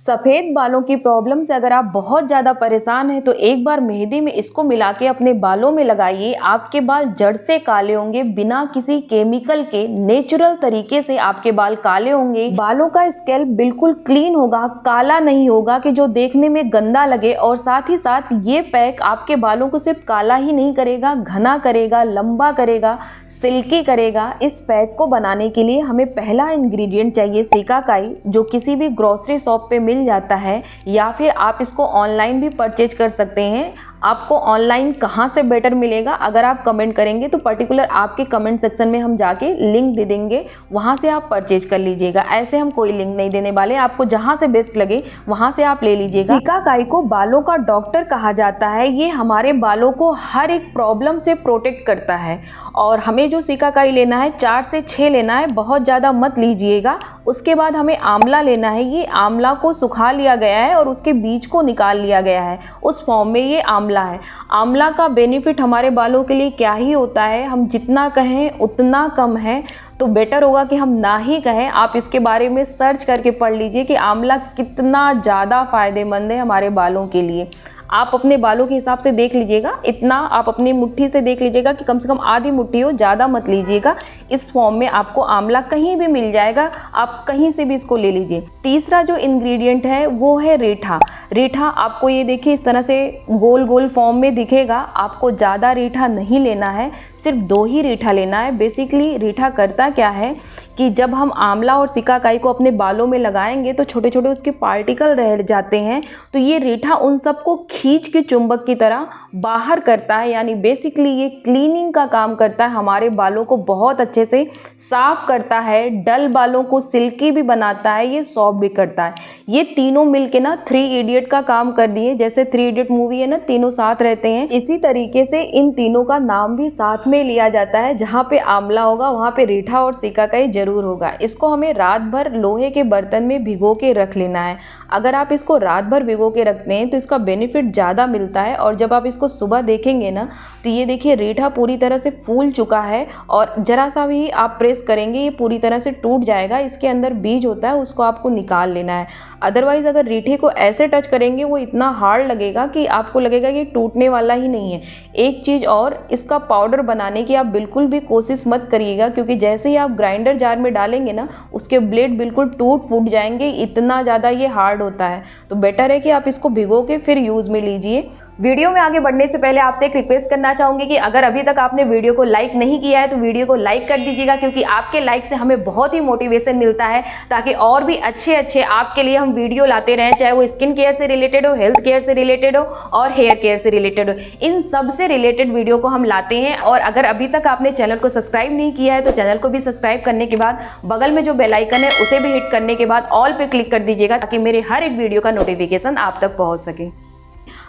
सफ़ेद बालों की प्रॉब्लम से अगर आप बहुत ज़्यादा परेशान हैं तो एक बार मेहंदी में इसको मिला के अपने बालों में लगाइए। आपके बाल जड़ से काले होंगे, बिना किसी केमिकल के नेचुरल तरीके से आपके बाल काले होंगे। बालों का स्कैल्प बिल्कुल क्लीन होगा, काला नहीं होगा कि जो देखने में गंदा लगे। और साथ ही साथ ये पैक आपके बालों को सिर्फ काला ही नहीं करेगा, घना करेगा, लंबा करेगा, सिल्की करेगा। इस पैक को बनाने के लिए हमें पहला इंग्रेडिएंट चाहिए सिकाकाई, जो किसी भी ग्रोसरी शॉप पे मिल जाता है, या फिर आप इसको ऑनलाइन भी परचेज कर सकते हैं। आपको ऑनलाइन कहाँ से बेटर मिलेगा, अगर आप कमेंट करेंगे तो पर्टिकुलर आपके कमेंट सेक्शन में हम जाके लिंक दे देंगे, वहाँ से आप परचेज कर लीजिएगा। ऐसे हम कोई लिंक नहीं देने वाले, आपको जहाँ से बेस्ट लगे वहाँ से आप ले लीजिएगा। सिकाकाई को बालों का डॉक्टर कहा जाता है। ये हमारे बालों को हर एक प्रॉब्लम से प्रोटेक्ट करता है। और हमें जो सिकाकाई लेना है 4 से 6 लेना है, बहुत ज़्यादा मत लीजिएगा। उसके बाद हमें आंवला लेना है। ये आंवला को सुखा लिया गया है और उसके बीज को निकाल लिया गया है, उस फॉर्म में ये आंवला है। आंवला का बेनिफिट हमारे बालों के लिए क्या ही होता है, हम जितना कहें उतना कम है, तो बेटर होगा कि हम ना ही कहें। आप इसके बारे में सर्च करके पढ़ लीजिए कि आंवला कितना ज़्यादा फ़ायदेमंद है हमारे बालों के लिए। आप अपने बालों के हिसाब से देख लीजिएगा, इतना आप अपनी मुट्ठी से देख लीजिएगा कि कम से कम आधी मुट्ठी हो, ज़्यादा मत लीजिएगा। इस फॉर्म में आपको आंवला कहीं भी मिल जाएगा, आप कहीं से भी इसको ले लीजिए। तीसरा जो इंग्रेडिएंट है वो है रीठा। रीठा आपको ये देखिए इस तरह से गोल गोल फॉर्म में दिखेगा। आपको ज़्यादा रीठा नहीं लेना है, सिर्फ 2 ही रीठा लेना है। बेसिकली रीठा करता क्या है कि जब हम आंवला और सिकाकाई को अपने बालों में लगाएंगे तो छोटे छोटे उसके पार्टिकल रह जाते हैं, तो ये रीठा उन सबको खींच के चुंबक की तरह बाहर करता है। यानी बेसिकली ये क्लीनिंग का काम करता है, हमारे बालों को बहुत अच्छे से साफ करता है, डल बालों को सिल्की भी बनाता है, ये सॉफ्ट भी करता है। ये तीनों मिलके ना 3 इडियट का काम कर दिए। जैसे 3 इडियट मूवी है ना, तीनों साथ रहते हैं, इसी तरीके से इन तीनों का नाम भी साथ में लिया जाता है। जहाँ पे आंवला होगा वहाँ पे रीठा और सिकाकाई जरूर होगा। इसको हमें रात भर लोहे के बर्तन में भिगो के रख लेना है। अगर आप इसको रात भर भिगो के रखते हैं तो इसका बेनिफिट ज़्यादा मिलता है। और जब आप इसको सुबह देखेंगे ना तो ये देखिए रीठा पूरी तरह से फूल चुका है, और ज़रा सा भी आप प्रेस करेंगे ये पूरी तरह से टूट जाएगा। इसके अंदर बीज होता है, उसको आपको निकाल लेना है। अदरवाइज़ अगर रीठे को ऐसे टच करेंगे वो इतना हार्ड लगेगा कि आपको लगेगा कि टूटने वाला ही नहीं है। एक चीज़ और, इसका पाउडर बनाने की आप बिल्कुल भी कोशिश मत करिएगा, क्योंकि जैसे ही आप ग्राइंडर जार में डालेंगे ना उसके ब्लेड बिल्कुल टूट फूट जाएंगे, इतना ज़्यादा ये हार्ड होता है। तो बेटर है कि आप इसको भिगो के फिर यूज़ में लीजिए। वीडियो में आगे बढ़ने से पहले आपसे एक रिक्वेस्ट करना चाहूँगी कि अगर अभी तक आपने वीडियो को लाइक नहीं किया है तो वीडियो को लाइक कर दीजिएगा, क्योंकि आपके लाइक से हमें बहुत ही मोटिवेशन मिलता है, ताकि और भी अच्छे आपके लिए हम वीडियो लाते रहें, चाहे वो स्किन केयर से रिलेटेड हो, हेल्थ केयर से रिलेटेड हो और हेयर केयर से रिलेटेड हो। इन सब से रिलेटेड वीडियो को हम लाते हैं। और अगर अभी तक आपने चैनल को सब्सक्राइब नहीं किया है तो चैनल को भी सब्सक्राइब करने के बाद बगल में जो बेल आइकन है उसे भी हिट करने के बाद ऑल पे क्लिक कर दीजिएगा, ताकि मेरे हर एक वीडियो का नोटिफिकेशन आप तक पहुँच सके।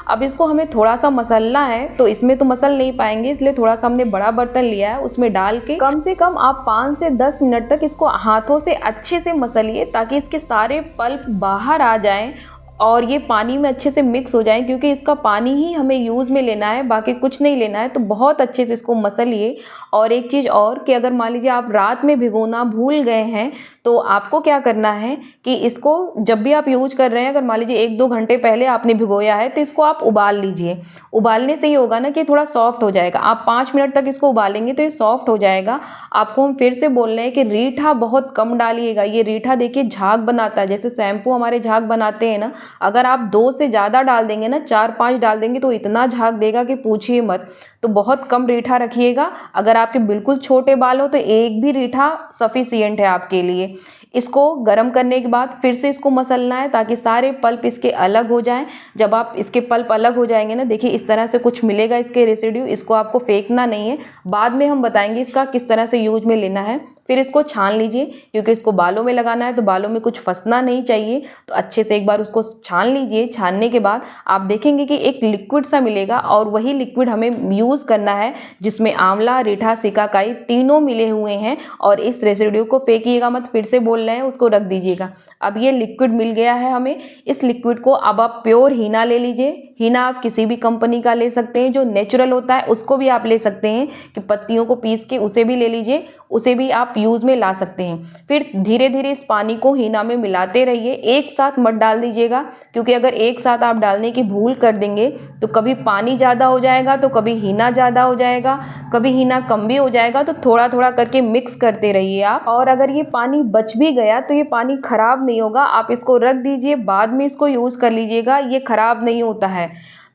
अब इसको हमें थोड़ा सा मसलना है, तो इसमें तो मसल नहीं पाएंगे, इसलिए थोड़ा सा हमने बड़ा बर्तन लिया है, उसमें डाल के कम से कम आप 5 से 10 मिनट तक इसको हाथों से अच्छे से मसलिए, ताकि इसके सारे पल्प बाहर आ जाएं और ये पानी में अच्छे से मिक्स हो जाएं, क्योंकि इसका पानी ही हमें यूज़ में लेना है, बाकी कुछ नहीं लेना है। तो बहुत अच्छे से इसको मसलिए। और एक चीज़ और कि अगर मान लीजिए आप रात में भिगोना भूल गए हैं तो आपको क्या करना है कि इसको जब भी आप यूज कर रहे हैं, अगर मान लीजिए 1-2 घंटे पहले आपने भिगोया है तो इसको आप उबाल लीजिए। उबालने से ही होगा ना कि थोड़ा सॉफ्ट हो जाएगा। आप 5 मिनट तक इसको उबालेंगे तो ये सॉफ्ट हो जाएगा। आपको हम फिर से बोल रहे हैं कि रीठा बहुत कम डालिएगा। ये रीठा देखिए झाग बनाता है, जैसे शैम्पू हमारे झाग बनाते हैं ना, अगर आप 2 से ज़्यादा डाल देंगे ना, 4-5 डाल देंगे तो इतना झाग देगा कि पूछिए मत। तो बहुत कम रीठा रखिएगा। अगर आपके बिल्कुल छोटे बाल हो तो 1 भी रीठा सफिशिएंट है आपके लिए। इसको गर्म करने के बाद फिर से इसको मसलना है, ताकि सारे पल्प इसके अलग हो जाएं। जब आप इसके पल्प अलग हो जाएंगे ना, देखिए इस तरह से कुछ मिलेगा इसके रेसिड्यू, इसको आपको फेंकना नहीं है। बाद में हम बताएंगे इसका किस तरह से यूज में लेना है। फिर इसको छान लीजिए, क्योंकि इसको बालों में लगाना है तो बालों में कुछ फंसना नहीं चाहिए। तो अच्छे से एक बार उसको छान लीजिए। छानने के बाद आप देखेंगे कि एक लिक्विड सा मिलेगा, और वही लिक्विड हमें यूज़ करना है, जिसमें आंवला, रीठा, सिकाकाई तीनों मिले हुए हैं। और इस रेसिड्यू को फेंकिएगा मत, फिर से बोल रहे हैं, उसको रख दीजिएगा। अब ये लिक्विड मिल गया है हमें। इस लिक्विड को अब आप प्योर हीना ले लीजिए। हीना आप किसी भी कंपनी का ले सकते हैं, जो नेचुरल होता है उसको भी आप ले सकते हैं, कि पत्तियों को पीस के उसे भी ले लीजिए। उसे भी आप यूज़ में ला सकते हैं। फिर धीरे धीरे इस पानी को हीना में मिलाते रहिए, एक साथ मत डाल दीजिएगा, क्योंकि अगर एक साथ आप डालने की भूल कर देंगे तो कभी पानी ज़्यादा हो जाएगा तो कभी हीना ज़्यादा हो जाएगा, कभी हीना कम भी हो जाएगा। तो थोड़ा थोड़ा करके मिक्स करते रहिए आप। और अगर ये पानी बच भी गया तो ये पानी खराब नहीं होगा, आप इसको रख दीजिए, बाद में इसको यूज़ कर लीजिएगा, ये खराब नहीं होता है।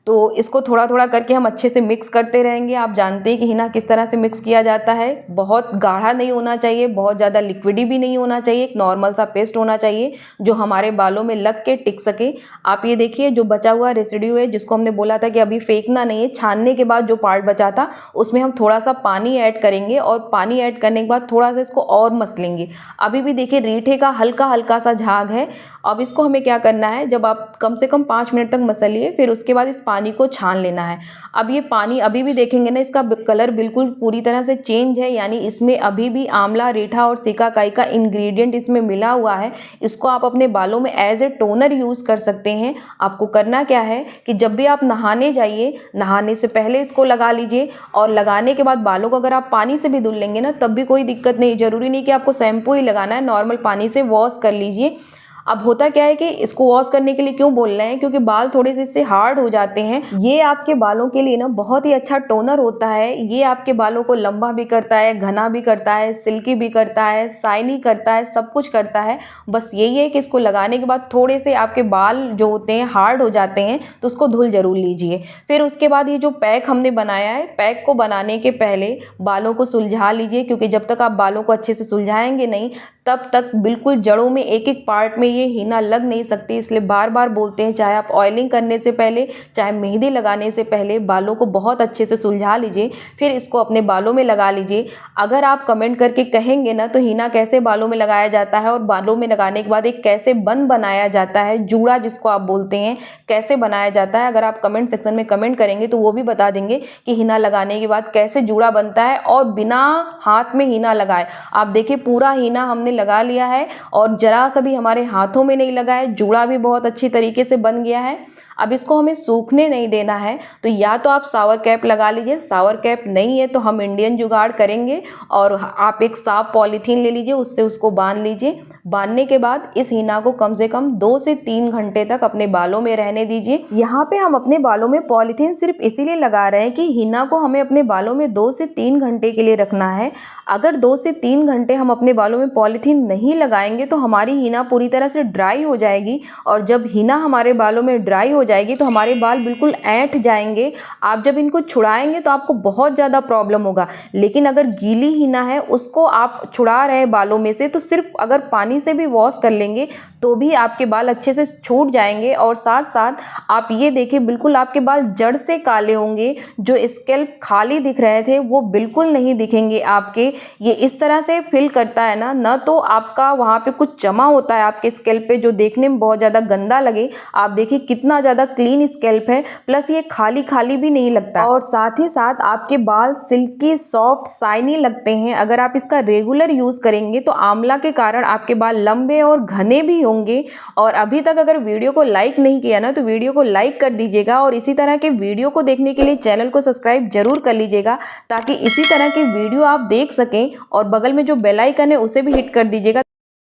तो इसको थोड़ा थोड़ा करके हम अच्छे से मिक्स करते रहेंगे। आप जानते हैं कि हीना किस तरह से मिक्स किया जाता है। बहुत गाढ़ा नहीं होना चाहिए, बहुत ज़्यादा लिक्विडी भी नहीं होना चाहिए, एक नॉर्मल सा पेस्ट होना चाहिए जो हमारे बालों में लग के टिक सके। आप ये देखिए, जो बचा हुआ रेसिड्यू है, जिसको हमने बोला था कि अभी फेंकना नहीं है, छानने के बाद जो पार्ट बचा था उसमें हम थोड़ा सा पानी ऐड करेंगे और पानी ऐड करने के बाद थोड़ा सा इसको और मसलेंगे। अभी भी देखिए रीठे का हल्का हल्का सा झाग है। अब इसको हमें क्या करना है, जब आप कम से कम 5 मिनट तक मसलिए, फिर उसके बाद इस पानी को छान लेना है। अब ये पानी अभी भी देखेंगे ना, इसका कलर बिल्कुल पूरी तरह से चेंज है, यानी इसमें अभी भी आंवला, रीठा और सिकाकाई का इंग्रेडिएंट इसमें मिला हुआ है। इसको आप अपने बालों में एज ए टोनर यूज़ कर सकते हैं। आपको करना क्या है कि जब भी आप नहाने जाइए, नहाने से पहले इसको लगा लीजिए, और लगाने के बाद बालों को अगर आप पानी से भी धुल लेंगे ना तब भी कोई दिक्कत नहीं। ज़रूरी नहीं कि आपको शैम्पू ही लगाना है, नॉर्मल पानी से वॉश कर लीजिए। अब होता क्या है कि इसको वॉश करने के लिए क्यों बोल रहे हैं, क्योंकि बाल थोड़े से इससे हार्ड हो जाते हैं। ये आपके बालों के लिए ना बहुत ही अच्छा टोनर होता है। ये आपके बालों को लंबा भी करता है, घना भी करता है, सिल्की भी करता है, शाइनी करता है, सब कुछ करता है। बस यही है कि इसको लगाने के बाद थोड़े से आपके बाल जो होते हैं हार्ड हो जाते हैं, तो उसको धुल जरूर लीजिए। फिर उसके बाद ये जो पैक हमने बनाया है, पैक को बनाने के पहले बालों को सुलझा लीजिए, क्योंकि जब तक आप बालों को अच्छे से सुलझाएंगे नहीं तब तक बिल्कुल जड़ों में एक एक पार्ट में ये हीना लग नहीं सकती। इसलिए बार बार बोलते हैं, चाहे आप ऑयलिंग करने से पहले, चाहे मेहंदी लगाने से पहले बालों को बहुत अच्छे से सुलझा लीजिए, फिर इसको अपने बालों में लगा लीजिए। अगर आप कमेंट करके कहेंगे ना तो हीना कैसे बालों में लगाया जाता है और बालों में लगाने के बाद एक कैसे बन बनाया जाता है, जूड़ा जिसको आप बोलते हैं, कैसे बनाया जाता है, अगर आप कमेंट सेक्शन में कमेंट करेंगे तो वो भी बता देंगे कि हीना लगाने के बाद कैसे जूड़ा बनता है और बिना हाथ में हीना लगाए। आप देखिए पूरा हीना हमने लगा लिया है और जरा सा भी हमारे हाथों में नहीं लगा है, जूड़ा भी बहुत अच्छी तरीके से बन गया है। अब इसको हमें सूखने नहीं देना है, तो या तो आप शावर कैप लगा लीजिए, शावर कैप नहीं है तो हम इंडियन जुगाड़ करेंगे, और आप एक साफ पॉलीथीन ले लीजिए, उससे उसको बांध लीजिए। बांधने के बाद इस हीना को कम से कम 2 से 3 घंटे तक अपने बालों में रहने दीजिए। यहाँ पे हम अपने बालों में पॉलीथीन सिर्फ इसीलिए लगा रहे हैं कि हीना को हमें अपने बालों में 2 से 3 घंटे के लिए रखना है। अगर 2 से 3 घंटे हम अपने बालों में पॉलीथीन नहीं लगाएंगे तो हमारी हीना पूरी तरह से ड्राई हो जाएगी, और जब हीना हमारे बालों में ड्राई हो जाएगी तो हमारे बाल बिल्कुल ऐंठ जाएंगे। आप जब इनको छुड़ाएंगे तो आपको बहुत ज़्यादा प्रॉब्लम होगा। लेकिन अगर गीली हीना है, उसको आप छुड़ा रहे हैं बालों में से, तो सिर्फ अगर पानी से भी वॉश कर लेंगे तो भी आपके बाल अच्छे से छूट जाएंगे। और साथ साथ आप ये देखिए, बिल्कुल आपके बाल जड़ से काले होंगे। जो स्कैल्प खाली दिख रहे थे वो बिल्कुल नहीं दिखेंगे आपके। ये इस तरह से फिल करता है ना तो आपका वहाँ पे कुछ जमा होता है आपके स्कैल्प पे, जो देखने में बहुत ज़्यादा गंदा लगे। आप देखिए कितना ज़्यादा क्लीन स्कैल्प है, प्लस ये खाली खाली भी नहीं लगता, और साथ ही साथ आपके बाल सिल्की, सॉफ्ट, शाइनी लगते हैं। अगर आप इसका रेगुलर यूज़ करेंगे तो आंवला के कारण आपके बाल लंबे और घने भी होंगे। और अभी तक अगर वीडियो को लाइक नहीं किया ना तो वीडियो को लाइक कर दीजिएगा, और इसी तरह के वीडियो को देखने के लिए चैनल को सब्सक्राइब जरूर कर लीजिएगा, ताकि इसी तरह की वीडियो आप देख सकें। और बगल में जो बेल आइकन है उसे भी हिट कर दीजिएगा।